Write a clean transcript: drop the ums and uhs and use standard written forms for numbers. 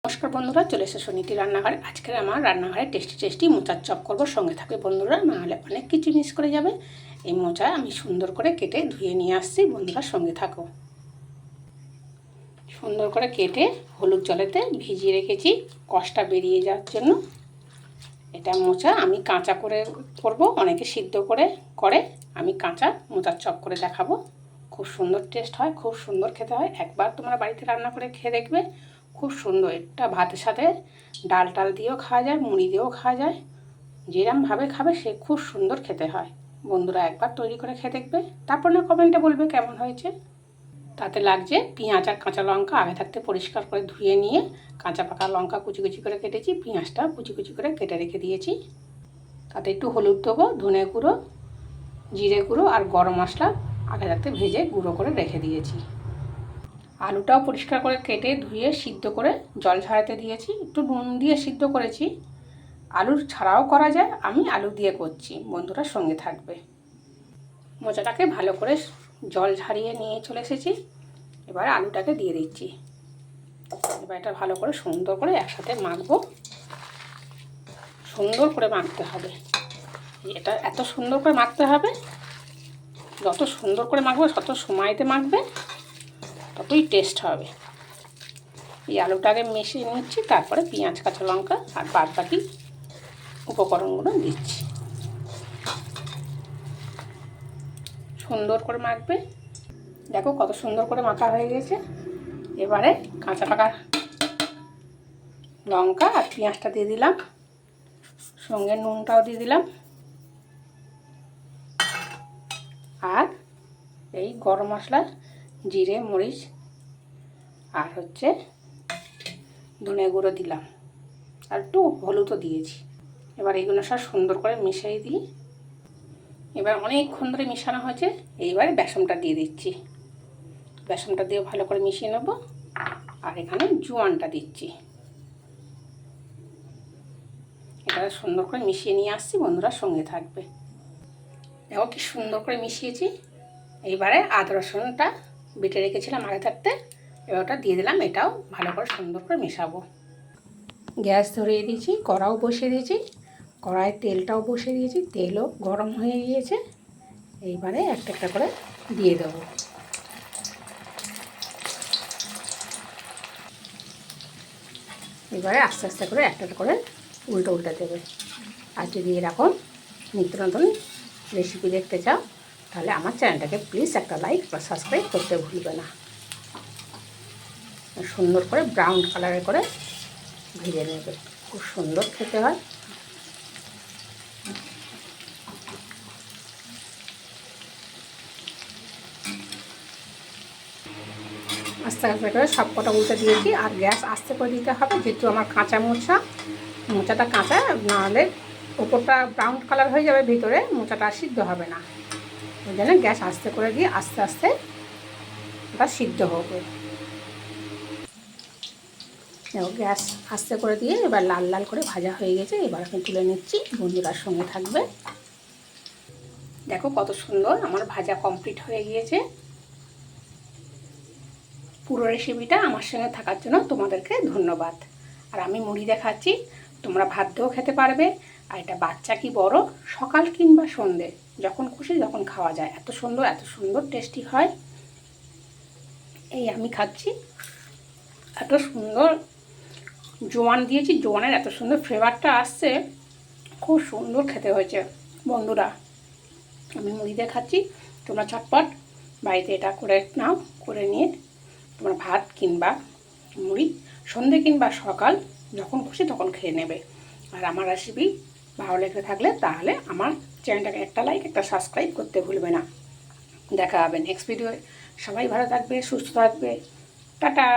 নমস্কার বন্ধুরা, চলে এসে সুনীতি রান্নাঘরে। আজকে আমার রান্নাঘরে টেস্টি মোচার চপ করবো। সঙ্গে থাকবে বন্ধুরা, নাহলে অনেক কিছু মিস করে যাবে। এই মোচা আমি সুন্দর করে কেটে ধুয়ে নিয়ে আসছি, বন্ধুরা সঙ্গে থাকো। সুন্দর করে কেটে হলুদ জলেতে ভিজিয়ে রেখেছি কষটা বেরিয়ে যাওয়ার জন্য। এটা মোচা আমি কাঁচা করে করব, অনেকে সিদ্ধ করে আমি কাঁচা মোচার চপ করে দেখাবো। খুব সুন্দর টেস্ট হয়, খুব সুন্দর খেতে হয়। একবার তোমরা বাড়িতে রান্না করে খেয়ে দেখবে, খুব সুন্দর। এটা ভাতের সাথে ডাল দিয়েও খাওয়া যায়, মুড়ি দিয়েও খাওয়া যায়। যেরমভাবে খাবে সে খুব সুন্দর খেতে হয়। বন্ধুরা একবার তৈরি করে খেয়ে দেখবে, তারপর না কমেন্টে বলবে কেমন হয়েছে। তাতে লাগছে পেঁয়াজ আর কাঁচা লঙ্কা আগে থাকতে পরিষ্কার করে ধুয়ে নিয়ে কাঁচা পাকা লঙ্কা কুচি করে কেটেছি, পেঁয়াজটা কুচি করে কেটে রেখে দিয়েছি। তাতে একটু হলুদ দেবো, ধনে গুঁড়ো, জিরে গুঁড়ো আর গরম মশলা আগে থাকতে ভেজে গুঁড়ো করে রেখে দিয়েছি। আলুটাও পরিষ্কার করে কেটে ধুয়ে সিদ্ধ করে জল ঝরাতে দিয়েছি। একটু নুন দিয়ে সিদ্ধ করেছি। আলুর ছাড়াও করা যায়, আমি আলু দিয়ে করছি। বন্ধুরা সঙ্গে থাকবে। মোচাটাকে ভালো করে জল ঝারিয়ে নিয়ে চলে এসেছি। এবার আলুটাকে দিয়ে দিচ্ছি। এবার এটা ভালো করে সুন্দর করে একসাথে মাখবো। সুন্দর করে মাখতে হবে, এটা এত সুন্দর করে মাখতে হবে। যত সুন্দর করে মাখবে, তত সময়তে মাখবে, ততই টেস্ট হবে। এই আলুটাকে মিশিয়ে নিচ্ছি, তারপরে পেঁয়াজ কাঁচা লঙ্কা আর বাদ বাকি উপকরণগুলো দিচ্ছি। সুন্দর করে মাখবে। দেখো কত সুন্দর করে মাখা হয়ে গেছে। এবারে কাঁচা পাকা লঙ্কা আর পেঁয়াজটা দিয়ে দিলাম, সঙ্গে নুনটাও দিয়ে দিলাম, আর এই গরম মশলা, জিরে মরিচ আর ধনে গুঁড়ো দিলাম, আর একটু হলুদও দিয়েছি। এবার এইগুলো সব সুন্দর করে মিশিয়ে দিই। এবার অনেকক্ষণ ধরে মেশানো হয়েছে, এইবারে বেসনটা দিয়ে দিচ্ছি। বেসনটা দিয়ে ভালো করে মিশিয়ে নেব। আর এখানে জোয়ানটা দিচ্ছি। এটা সুন্দর করে মিশিয়ে নিয়ে আসছি, বন্ধুরা সঙ্গে থাকবে। দেখো কি সুন্দর করে মিশিয়েছি। এইবারে আদা রসুনটা বেটে রেখেছিলাম আগে থাকতে, এবার ওটা দিয়ে দিলাম। এটাও ভালো করে সুন্দর করে মেশাবো। গ্যাস ধরিয়ে দিয়েছি, কড়াও বসিয়ে দিয়েছি। কড়াইয়ে তেলটাও বসিয়ে দিয়েছি, তেলও গরম হয়ে গিয়েছে। এইবারে একটা একটা করে দিয়ে দেবো। এবারে আস্তে আস্তে করে একটা একটা করে উল্টে দেবে। আর যদি এরকম নিত্য নতুন রেসিপি দেখতে চাও, তাহলে আমার চ্যানেলটাকে প্লিজ একটা লাইক বা সাবস্ক্রাইব করতে ভুলবে না। সুন্দর করে ব্রাউন কালারের করে ভেজে নেবে, খুব সুন্দর খেতে হয়। আস্তে আস্তে করে সব কটা উল্টে দিয়েছি। আর গ্যাস আস্তে করে দিতে হবে, যেহেতু আমার কাঁচা মোচাটা কাঁচা, নাহলে ওপরটা ব্রাউন কালার হয়ে যাবে, ভিতরে মোচাটা সিদ্ধ হবে না। ওই জন্য গ্যাস আস্তে করে দিয়ে আস্তে আস্তে ওটা সিদ্ধ হবে। গ্যাস আস্তে করে দিয়ে এবার লাল লাল করে ভাজা হয়ে গেছে। এবার আমি তুলে নিচ্ছি, বন্ধুরার সঙ্গে থাকবে। দেখো কত সুন্দর আমার ভাজা কমপ্লিট হয়ে গিয়েছে। পুরো রেসিপিটা আমার সঙ্গে থাকার জন্য তোমাদেরকে ধন্যবাদ। আর আমি মুড়ি দেখাচ্ছি, তোমরা ভাত দিয়েও খেতে পারবে। আর এটা বাচ্চা কি বড়, সকাল কিংবা সন্ধে, যখন খুশি যখন খাওয়া যায়। এত সুন্দর টেস্টি হয়। এই আমি খাচ্ছি। এত সুন্দর জোয়ান দিয়েছি, জোয়ানের এত সুন্দর ফ্লেভারটা আসছে, খুব সুন্দর খেতে হয়েছে। বন্ধুরা আমি মুড়ি দিয়ে খাচ্ছি, তোমরা চটপট বাড়িতে এটা করে নাও। করে নিয়ে তোমরা ভাত কিংবা মুড়ি সন্ধে কিংবা সকাল যখন খুশি তখন খেয়ে নেবে। আর আমার রেসিপি ভালো লেগে থাকলে তাহলে আমার চ্যানেলটাকে একটা লাইক একটা সাবস্ক্রাইব করতে ভুলবে না। দেখা হবে নেক্সট ভিডিও। সবাই ভালো থাকবে, সুস্থ থাকবে। টাটা।